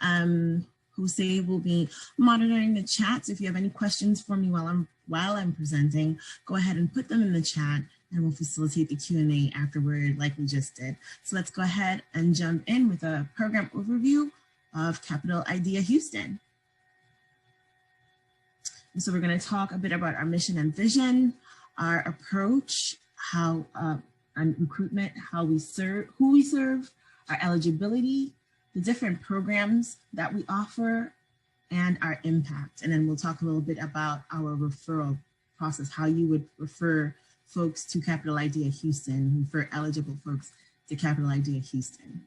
Jose will be monitoring the chat. So if you have any questions for me while I'm presenting, go ahead and put them in the chat and we'll facilitate the Q&A afterward like we just did. So let's go ahead and jump in with a program overview of Capital Idea Houston. And so we're going to talk a bit about our mission and vision, our approach, how and recruitment, how we serve, who we serve, our eligibility, the different programs that we offer, and our impact. And then we'll talk a little bit about our referral process, how you would refer folks to Capital Idea Houston, refer eligible folks to Capital Idea Houston.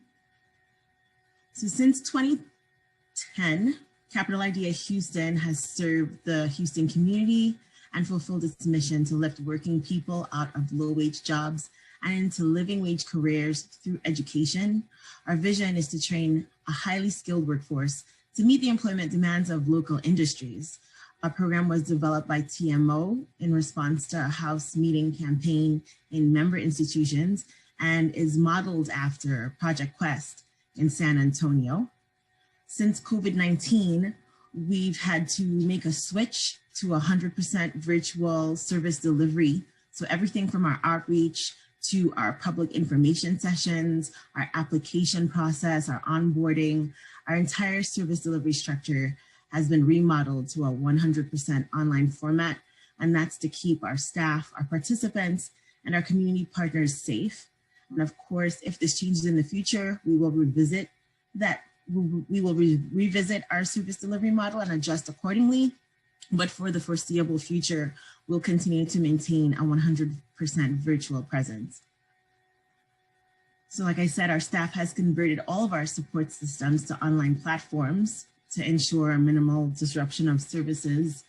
So since 2010, Capital Idea Houston has served the Houston community and fulfilled its mission to lift working people out of low-wage jobs and into living wage careers through education. Our vision is to train a highly skilled workforce to meet the employment demands of local industries. Our program was developed by TMO in response to a House meeting campaign in member institutions and is modeled after Project Quest in San Antonio. Since COVID-19, we've had to make a switch to 100% virtual service delivery. So everything from our outreach to our public information sessions, our application process, our onboarding, our entire service delivery structure has been remodeled to a 100% online format. And that's to keep our staff, our participants, and our community partners safe. And of course, if this changes in the future, we will revisit that. We will revisit our service delivery model and adjust accordingly. But for the foreseeable future, we'll continue to maintain a 100% virtual presence. So like I said, our staff has converted all of our support systems to online platforms to ensure minimal disruption of services.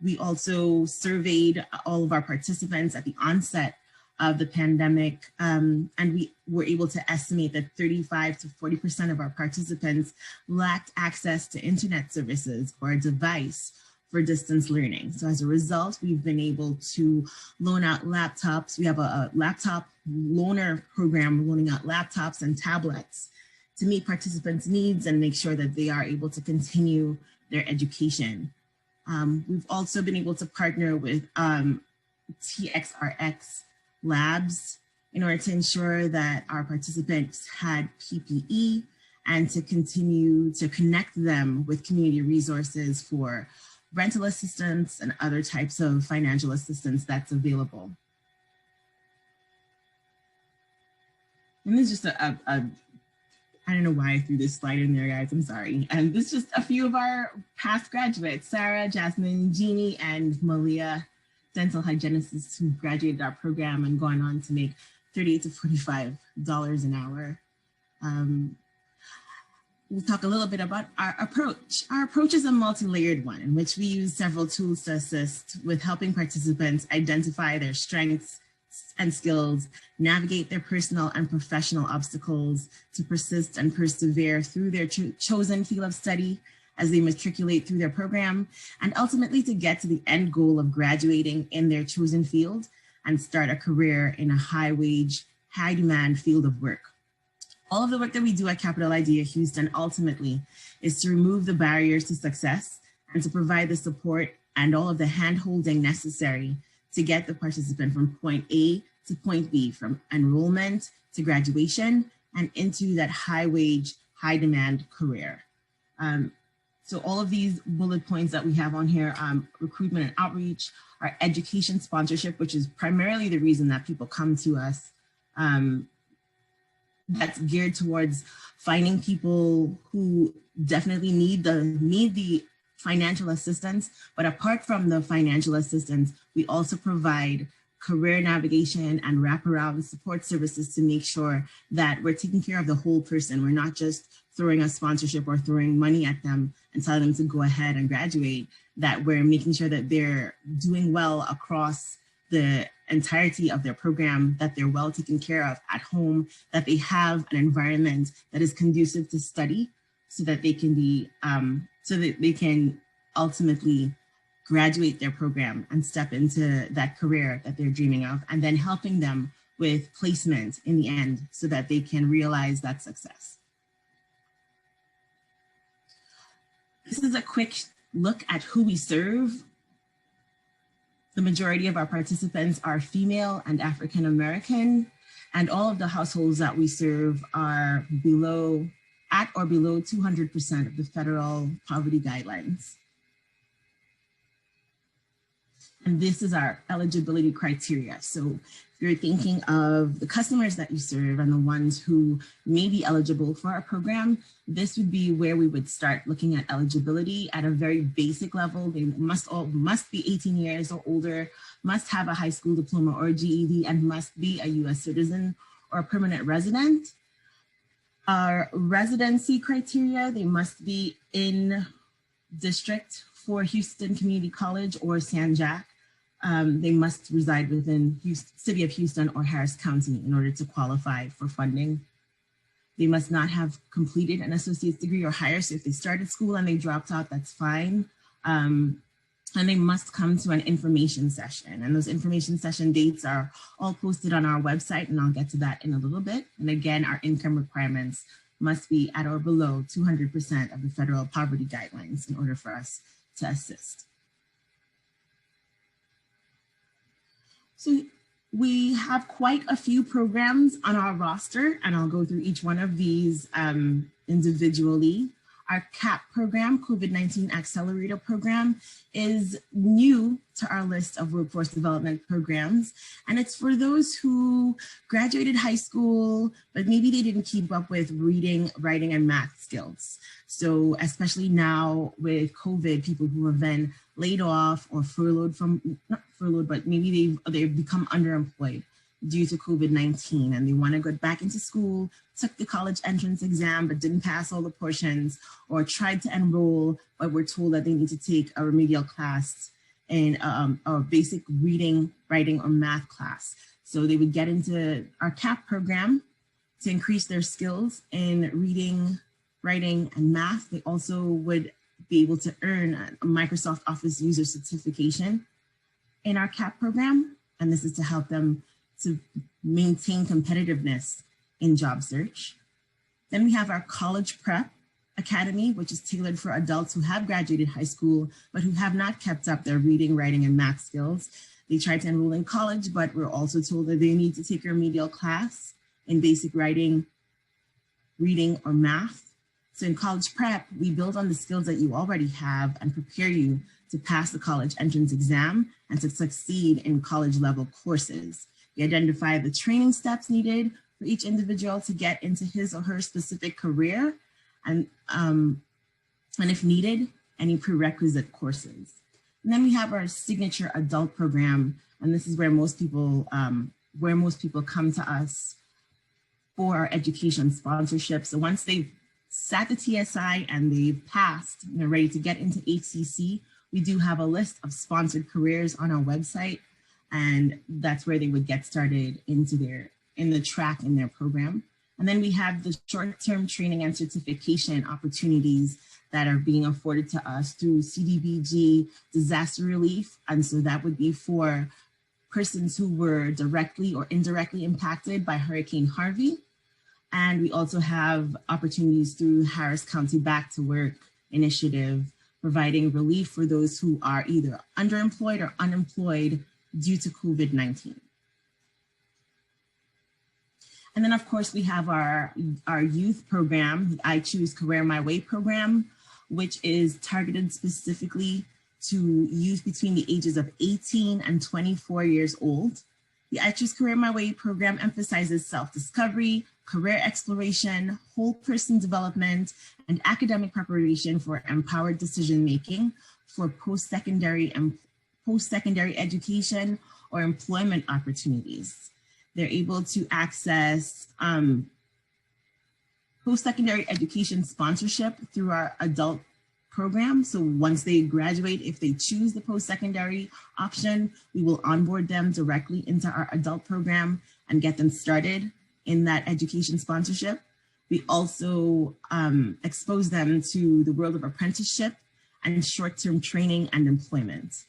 We also surveyed all of our participants at the onset of the pandemic, and we were able to estimate that 35 to 40% of our participants lacked access to internet services or a device for distance learning. So as a result, we've been able to loan out laptops. We have a laptop loaner program loaning out laptops and tablets to meet participants' needs and make sure that they are able to continue their education. We've also been able to partner with TXRX labs in order to ensure that our participants had PPE and to continue to connect them with community resources for rental assistance and other types of financial assistance that's available. And this is just I don't know why I threw this slide in there, guys, I'm sorry. And this is just a few of our past graduates, Sarah, Jasmine, Jeannie, and Malia, dental hygienists who graduated our program and gone on to make $38 to $45 an hour. We'll talk a little bit about our approach. Our approach is a multi-layered one in which we use several tools to assist with helping participants identify their strengths and skills, navigate their personal and professional obstacles, to persist and persevere through their chosen field of study as they matriculate through their program, and ultimately to get to the end goal of graduating in their chosen field and start a career in a high-wage, high-demand field of work. All of the work that we do at Capital Idea Houston ultimately is to remove the barriers to success and to provide the support and all of the hand-holding necessary to get the participant from point A to point B, from enrollment to graduation and into that high-wage, high-demand career. So all of these bullet points that we have on here, recruitment and outreach, our education sponsorship, which is primarily the reason that people come to us, that's geared towards finding people who definitely need the financial assistance. But apart from the financial assistance, we also provide career navigation and wraparound support services to make sure that we're taking care of the whole person. We're not just throwing a sponsorship or throwing money at them and telling them to go ahead and graduate, that we're making sure that they're doing well across the entirety of their program, that they're well taken care of at home, that they have an environment that is conducive to study so that they can be, so that they can ultimately graduate their program and step into that career that they're dreaming of, and then helping them with placement in the end so that they can realize that success. is a quick look at who we serve. The majority of our participants are female and African American, and all of the households that we serve are at or below 200% of the federal poverty guidelines. And this is our eligibility criteria. So if you're thinking of the customers that you serve and the ones who may be eligible for our program, this would be where we would start looking at eligibility at a very basic level. They must be 18 years or older, must have a high school diploma or GED, and must be a US citizen or a permanent resident. Our residency criteria, they must be in district for Houston Community College or San Jac. They must reside within City of Houston or Harris County in order to qualify for funding. They must not have completed an associate's degree or higher. So if they started school and they dropped out, that's fine. And they must come to an information session. And those information session dates are all posted on our website, and I'll get to that in a little bit. And again, our income requirements must be at or below 200% of the federal poverty guidelines in order for us to assist. So we have quite a few programs on our roster, and I'll go through each one of these individually. Our CAP program, COVID-19 Accelerator Program, is new to our list of workforce development programs. And it's for those who graduated high school, but maybe they didn't keep up with reading, writing, and math skills. So especially now with COVID, people who have been laid off or furloughed not furloughed, but maybe they've become underemployed due to COVID-19 and they want to go back into school, took the college entrance exam, but didn't pass all the portions, or tried to enroll, but were told that they need to take a remedial class in a basic reading, writing, or math class. So they would get into our CAP program to increase their skills in reading, writing, and math. They also would be able to earn a Microsoft Office user certification in our CAP program. And this is to help them to maintain competitiveness in job search. Then we have our College Prep Academy, which is tailored for adults who have graduated high school, but who have not kept up their reading, writing, and math skills. They try to enroll in college, but we're also told that they need to take a remedial class in basic writing, reading, or math. So in College Prep, we build on the skills that you already have and prepare you to pass the college entrance exam and to succeed in college level courses. We identify the training steps needed for each individual to get into his or her specific career, and if needed, any prerequisite courses. And then we have our signature adult program, and this is where most people come to us for our education sponsorship. So once they've sat the TSI and they've passed and they're ready to get into HCC, we do have a list of sponsored careers on our website. And that's where they would get started in the track in their program. And then we have the short-term training and certification opportunities that are being afforded to us through CDBG disaster relief. And so that would be for persons who were directly or indirectly impacted by Hurricane Harvey. And we also have opportunities through Harris County Back to Work initiative, providing relief for those who are either underemployed or unemployed due to COVID-19. And then of course we have our youth program, the I Choose Career My Way program, which is targeted specifically to youth between the ages of 18 and 24 years old. The I Choose Career My Way program emphasizes self-discovery, career exploration, whole person development, and academic preparation for empowered decision-making for post-secondary education or employment opportunities. They're able to access post-secondary education sponsorship through our adult program. So once they graduate, if they choose the post-secondary option, we will onboard them directly into our adult program and get them started in that education sponsorship. We also expose them to the world of apprenticeship and short-term training and employment.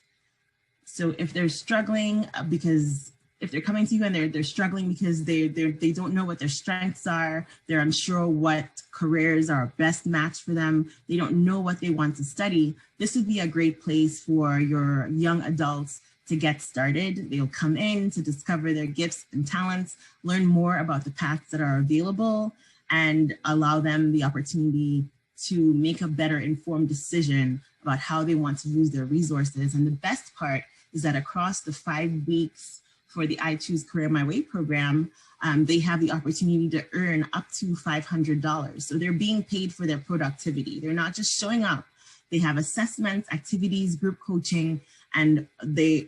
So if they're struggling because if they're coming to you and they're struggling because they don't know what their strengths are, they're unsure what careers are best match for them, they don't know what they want to study, this would be a great place for your young adults to get started. They'll come in to discover their gifts and talents, learn more about the paths that are available, and allow them the opportunity to make a better informed decision about how they want to use their resources. And the best part is that across the 5 weeks for the I Choose Career My Way program, they have the opportunity to earn up to $500. So they're being paid for their productivity. They're not just showing up. They have assessments, activities, group coaching, and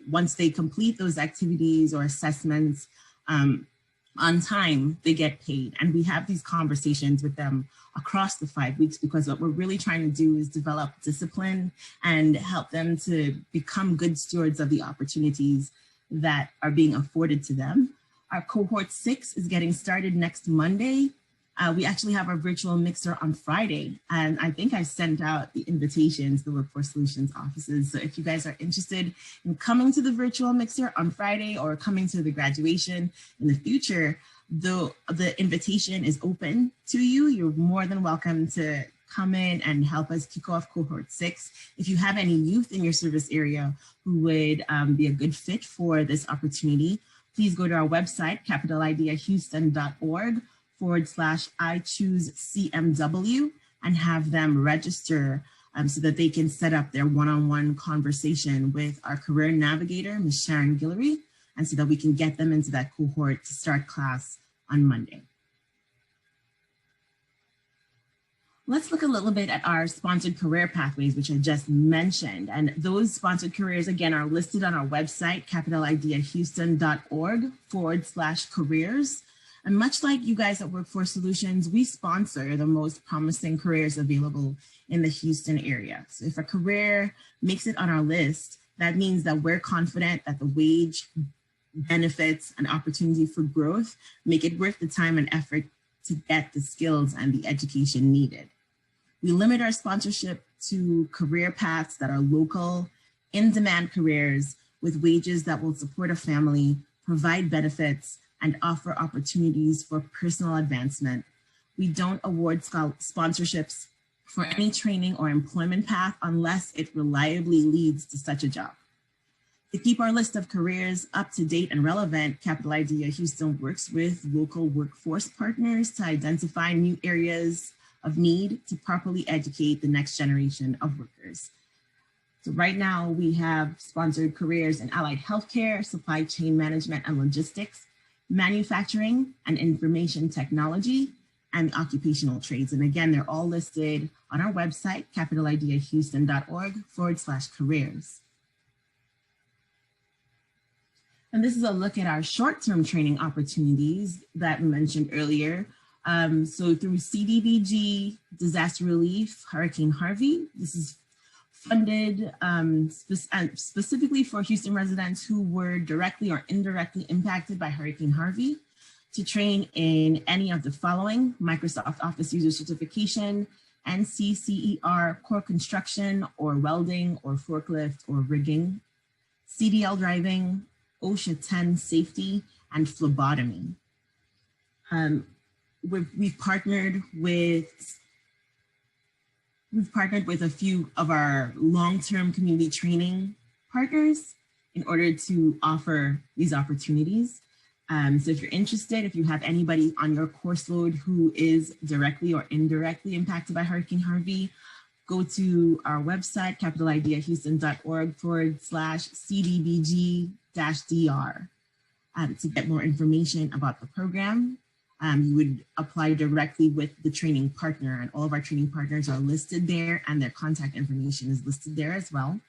once they complete those activities or assessments on time, they get paid. And we have these conversations with them across the 5 weeks, because what we're really trying to do is develop discipline and help them to become good stewards of the opportunities that are being afforded to them. Our cohort 6 is getting started next Monday. We actually have our virtual mixer on Friday, and I think I sent out the invitations to the Workforce Solutions offices. So if you guys are interested in coming to the virtual mixer on Friday or coming to the graduation in the future, the invitation is open to you. You're more than welcome to come in and help us kick off cohort 6. If you have any youth in your service area who would be a good fit for this opportunity, please go to our website, capitalideahouston.org/I choose CMW, and have them register so that they can set up their one-on-one conversation with our career navigator, Ms. Sharon Guillory, and so that we can get them into that cohort to start class on Monday. Let's look a little bit at our sponsored career pathways, which I just mentioned. And those sponsored careers, again, are listed on our website, capitalideahouston.org/careers. And much like you guys at Workforce Solutions, we sponsor the most promising careers available in the Houston area. So if a career makes it on our list, that means that we're confident that the wage, benefits, and opportunity for growth make it worth the time and effort to get the skills and the education needed. We limit our sponsorship to career paths that are local, in-demand careers with wages that will support a family, provide benefits, and offer opportunities for personal advancement. We don't award sponsorships for any training or employment path unless it reliably leads to such a job. To keep our list of careers up to date and relevant, Capital Idea Houston works with local workforce partners to identify new areas of need to properly educate the next generation of workers. So right now we have sponsored careers in allied healthcare, supply chain management and logistics, manufacturing and information technology, and occupational trades. And again, they're all listed on our website, capitalideahouston.org/careers. And this is a look at our short-term training opportunities that we mentioned earlier. So through CDBG, disaster relief, Hurricane Harvey, this is funded specifically for Houston residents who were directly or indirectly impacted by Hurricane Harvey, to train in any of the following: Microsoft Office User Certification, NCCER core construction or welding or forklift or rigging, CDL driving, OSHA 10 safety, and phlebotomy. We've partnered with a few of our long-term community training partners in order to offer these opportunities. So if you're interested, if you have anybody on your course load who is directly or indirectly impacted by Hurricane Harvey, go to our website, capitalideahouston.org/CDBG-DR to get more information about the program. You would apply directly with the training partner, and all of our training partners are listed there, and their contact information is listed there as well.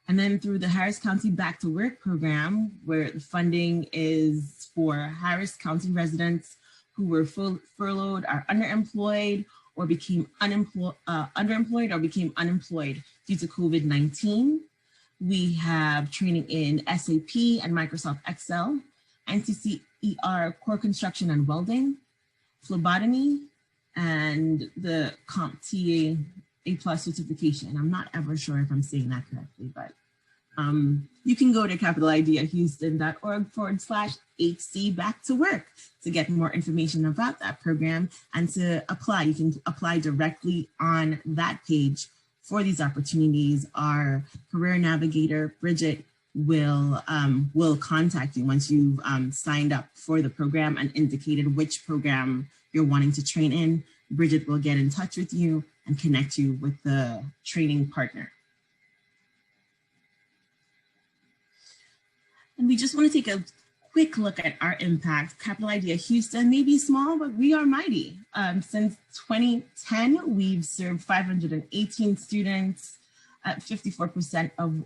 And then through the Harris County Back to Work program, where the funding is for Harris County residents who were furloughed, are underemployed, or became underemployed or became unemployed due to COVID-19. We have training in SAP and Microsoft Excel, NCCER core construction and welding, phlebotomy, and the CompTIA A+ certification. I'm not ever sure if I'm saying that correctly, but You can go to capitalideahouston.org/HC back to work to get more information about that program and to apply. You can apply directly on that page for these opportunities. Our career navigator, Bridget, will contact you once you've signed up for the program and indicated which program you're wanting to train in. Bridget will get in touch with you and connect you with the training partner. And we just want to take a quick look at our impact. Capital Idea Houston may be small, but we are mighty. Since 2010, we've served 518 students. At 54% of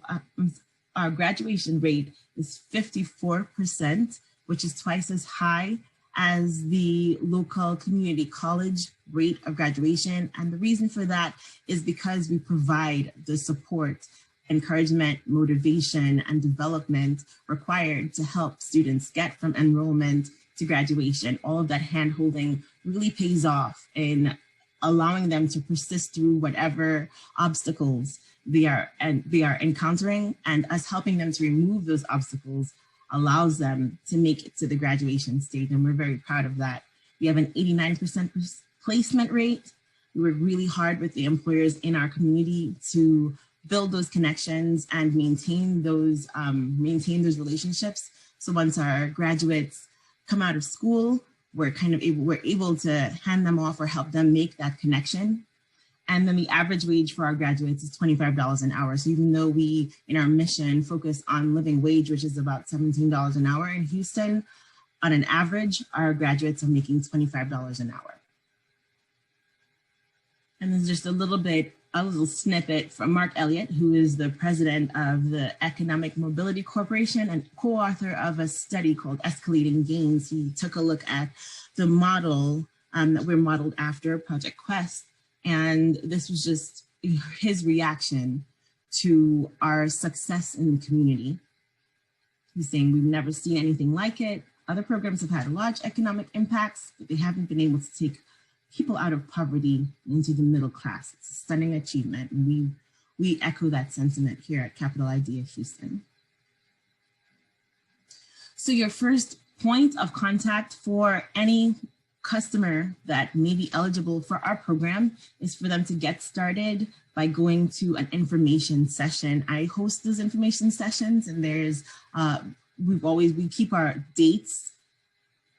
our graduation rate is 54%, which is twice as high as the local community college rate of graduation. And the reason for that is because we provide the support, encouragement, motivation, and development required to help students get from enrollment to graduation. All of that hand-holding really pays off in allowing them to persist through whatever obstacles they are encountering, and us helping them to remove those obstacles allows them to make it to the graduation stage, and we're very proud of that. We have an 89% placement rate. We work really hard with the employers in our community to build those connections and maintain those relationships. So once our graduates come out of school, we're able to hand them off or help them make that connection. And then the average wage for our graduates is $25 an hour. So even though we, in our mission, focus on living wage, which is about $17 an hour in Houston, on an average, our graduates are making $25 an hour. And there's just a little snippet from Mark Elliott, who is the president of the Economic Mobility Corporation and co-author of a study called Escalating Gains. He took a look at the model that we're modeled after, Project Quest. And this was just his reaction to our success in the community. He's saying, we've never seen anything like it. Other programs have had large economic impacts, but they haven't been able to take people out of poverty into the middle class. It's a stunning achievement. And we echo that sentiment here at Capital Idea Houston. So your first point of contact for any customer that may be eligible for our program is for them to get started by going to an information session. I host those information sessions, and there's we keep our dates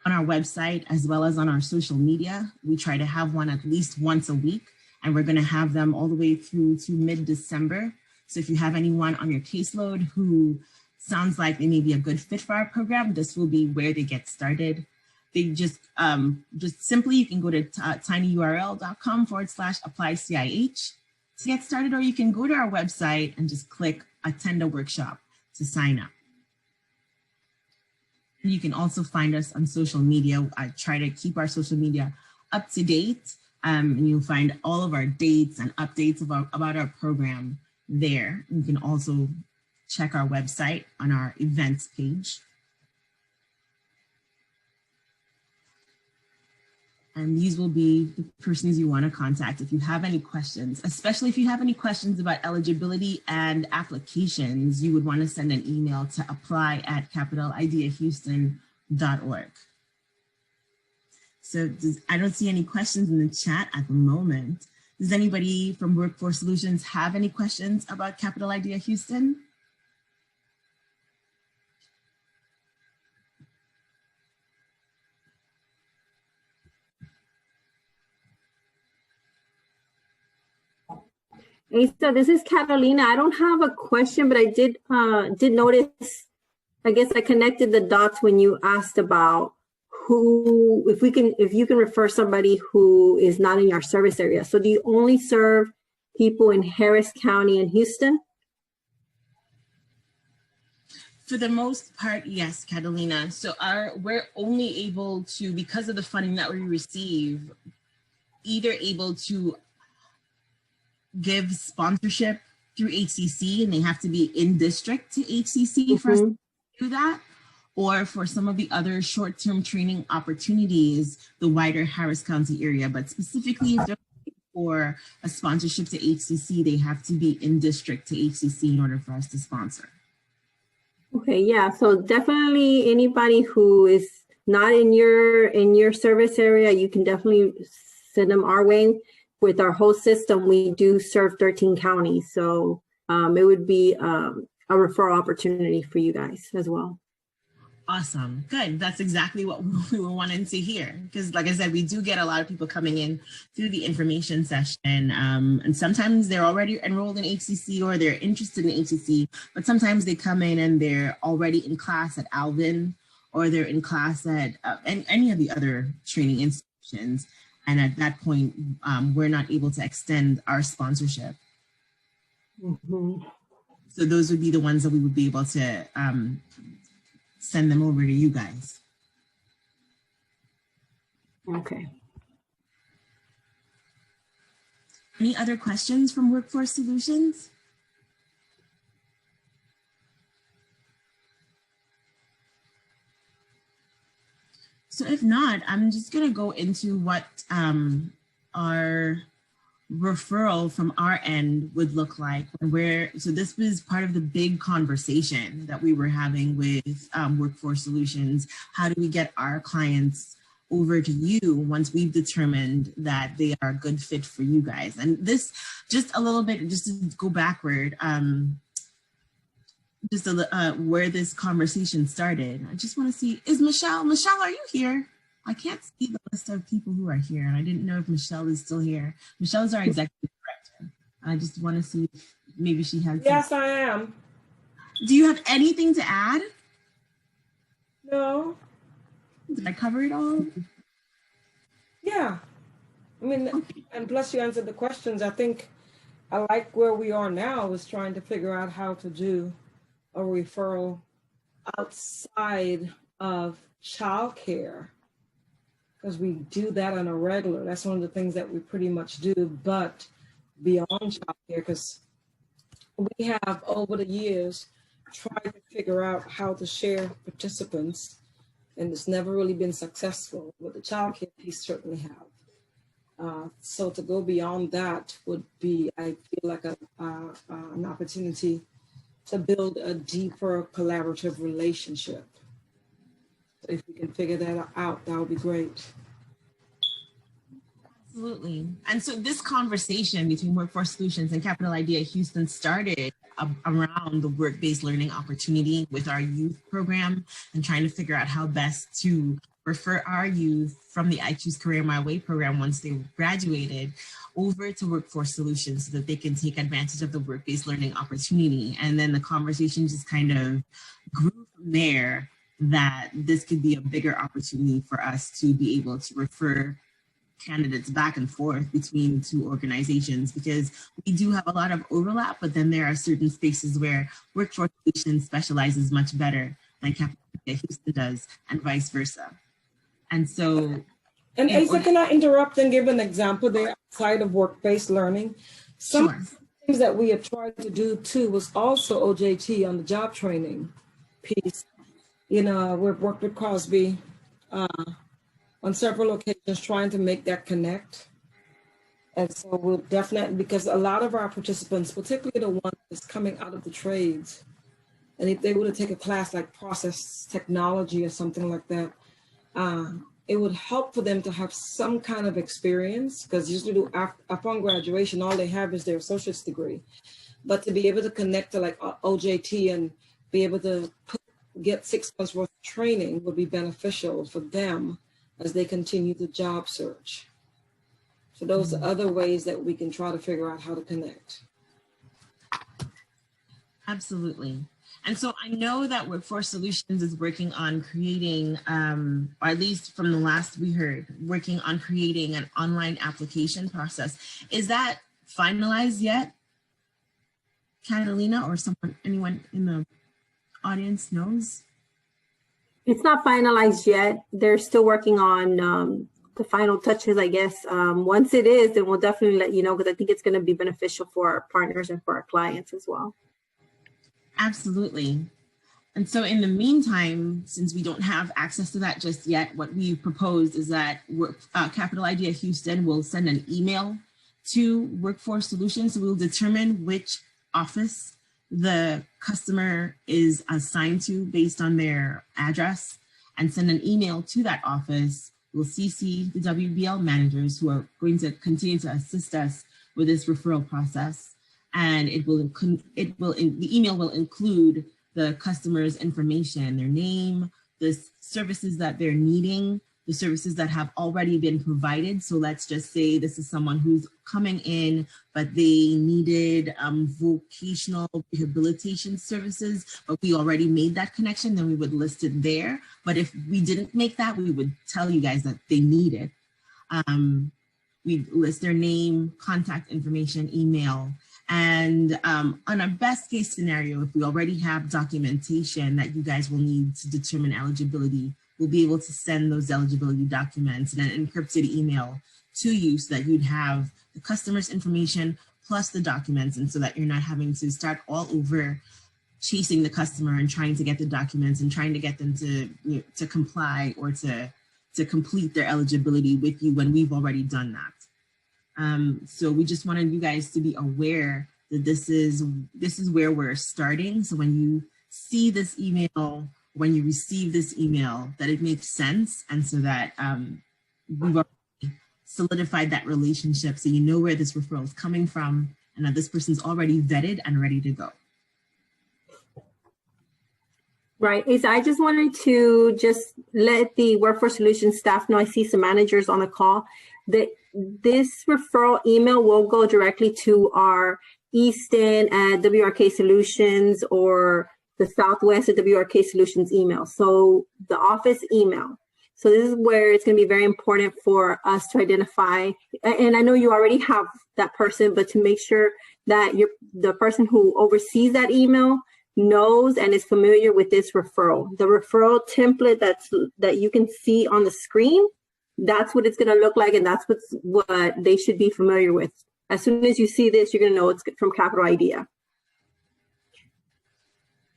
on our website as well as on our social media. We try to have one at least once a week, and we're going to have them all the way through to mid-December. So if you have anyone on your caseload who sounds like they may be a good fit for our program, this will be where they get started. They just simply, you can go to tinyurl.com/apply-CIH to get started, or you can go to our website and just click attend a workshop to sign up. And you can also find us on social media. I try to keep our social media up to date, and you'll find all of our dates and updates about our program there. You can also check our website on our events page. And these will be the persons you want to contact if you have any questions, especially if you have any questions about eligibility and applications. You would want to send an email to apply@capitalideahouston.org. So I don't see any questions in the chat at the moment. Does anybody from Workforce Solutions have any questions about Capital Idea Houston? Asa, this is Catalina. I don't have a question, but I did notice, I guess I connected the dots when you asked about if you can refer somebody who is not in your service area. So do you only serve people in Harris County and Houston? For the most part, yes, Catalina. So we're only able to, because of the funding that we receive, either able to give sponsorship through HCC, and they have to be in district to HCC for us to do that, or for some of the other short-term training opportunities, the wider Harris County area. But specifically, if they're looking for a sponsorship to HCC, they have to be in district to HCC in order for us to sponsor. Okay, yeah, so definitely anybody who is not in your service area, you can definitely send them our way. With our whole system, we do serve 13 counties, so it would be a referral opportunity for you guys as well. Awesome. Good. That's exactly what we were wanting to hear. Because like I said, we do get a lot of people coming in through the information session. And sometimes they're already enrolled in HCC or they're interested in HCC, but sometimes they come in and they're already in class at Alvin or they're in class at any of the other training institutions. And at that point, we're not able to extend our sponsorship. Mm-hmm. So those would be the ones that we would be able to send them over to you guys. Okay. Any other questions from Workforce Solutions? So if not, I'm just going to go into what our referral from our end would look like. So this was part of the big conversation that we were having with Workforce Solutions. How do we get our clients over to you once we've determined that they are a good fit for you guys? And this, just a little bit, just to go backward, where this conversation started. I just want to see, is Michelle, are you here? I can't see the list of people who are here, and I didn't know if Michelle is still here. Michelle is our executive director. I just want to see if maybe she has. Yes, I am. Do you have anything to add? No. Did I cover it all? Yeah. I mean, okay. And plus you answered the questions. I think I like where we are now is trying to figure out how to do a referral outside of childcare, because we do that on a regular. That's one of the things that we pretty much do, but beyond childcare, because we have over the years tried to figure out how to share participants, and it's never really been successful. With the childcare piece, certainly have. So to go beyond that would be, I feel like an opportunity to build a deeper collaborative relationship. If we can figure that out, that would be great. Absolutely. And so this conversation between Workforce Solutions and Capital Idea Houston started around the work-based learning opportunity with our youth program and trying to figure out how best to refer our youth from the I Choose Career My Way program once they graduated over to Workforce Solutions so that they can take advantage of the work-based learning opportunity. And then the conversation just kind of grew from there, that this could be a bigger opportunity for us to be able to refer candidates back and forth between two organizations, because we do have a lot of overlap, but then there are certain spaces where Workforce Solutions specializes much better than Capital Idea Houston does, and vice versa. And so... And Asa, can I interrupt and give an example there outside of work-based learning? Some things that we have tried to do too was also OJT on the job training piece. You know, we've worked with Crosby on several occasions trying to make that connect. And so we'll definitely, because a lot of our participants, particularly the ones that's coming out of the trades, and if they were to take a class like process technology or something like that, it would help for them to have some kind of experience, because usually upon graduation, all they have is their associate's degree. But to be able to connect to like OJT and be able to get 6 months worth of training would be beneficial for them as they continue the job search. So those are other ways that we can try to figure out how to connect. Absolutely. And so I know that Workforce Solutions is working on creating, or at least from the last we heard, working on creating an online application process. Is that finalized yet, Catalina, or anyone in the audience knows? It's not finalized yet. They're still working on the final touches, I guess. Once it is, then we'll definitely let you know, because I think it's going to be beneficial for our partners and for our clients as well. Absolutely. And so in the meantime, since we don't have access to that just yet, what we proposed is that Capital Idea Houston will send an email to Workforce Solutions. So we'll determine which office the customer is assigned to based on their address, and send an email to that office. We'll CC the WBL managers who are going to continue to assist us with this referral process. And the email will include the customer's information, their name, the services that they're needing, the services that have already been provided. So let's just say this is someone who's coming in, but they needed vocational rehabilitation services, but we already made that connection, then we would list it there. But if we didn't make that, we would tell you guys that they need it. We'd list their name, contact information, email. And on a best case scenario, if we already have documentation that you guys will need to determine eligibility, we'll be able to send those eligibility documents in an encrypted email to you so that you'd have the customer's information plus the documents, and so that you're not having to start all over chasing the customer and trying to get the documents and trying to get them to comply or to complete their eligibility with you when we've already done that. So we just wanted you guys to be aware that this is where we're starting. So when you see this email, when you receive this email, that it makes sense, and so that we've already solidified that relationship, so you know where this referral is coming from and that this person's already vetted and ready to go. Right. Isa, I just wanted to just let the Workforce Solutions staff know, I see some managers on the call, that this referral email will go directly to our Easton at WRK Solutions or the Southwest at WRK Solutions email. So the office email. So this is where it's going to be very important for us to identify, and I know you already have that person, but to make sure that the person who oversees that email knows and is familiar with this referral. The referral template that you can see on the screen, that's what it's going to look like, and that's what they should be familiar with. As soon as you see this, you're going to know it's from Capital Idea.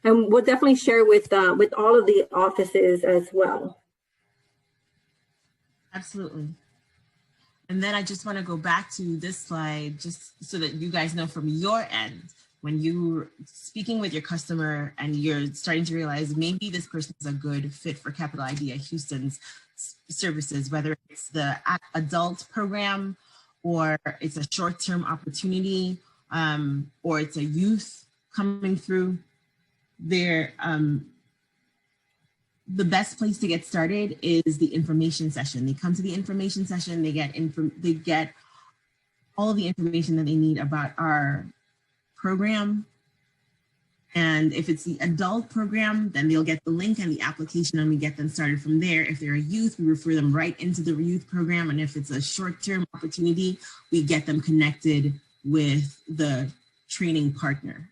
And we'll definitely share with all of the offices as well. Absolutely. And then I just want to go back to this slide just so that you guys know from your end, when you're speaking with your customer and you're starting to realize maybe this person is a good fit for Capital Idea Houston's services, whether it's the adult program or it's a short-term opportunity or it's a youth coming through there. The best place to get started is the information session. They come to the information session, they get all the information that they need about our program. And if it's the adult program, then they'll get the link and the application, and we get them started from there. If they're a youth, we refer them right into the youth program. And if it's a short-term opportunity, we get them connected with the training partner.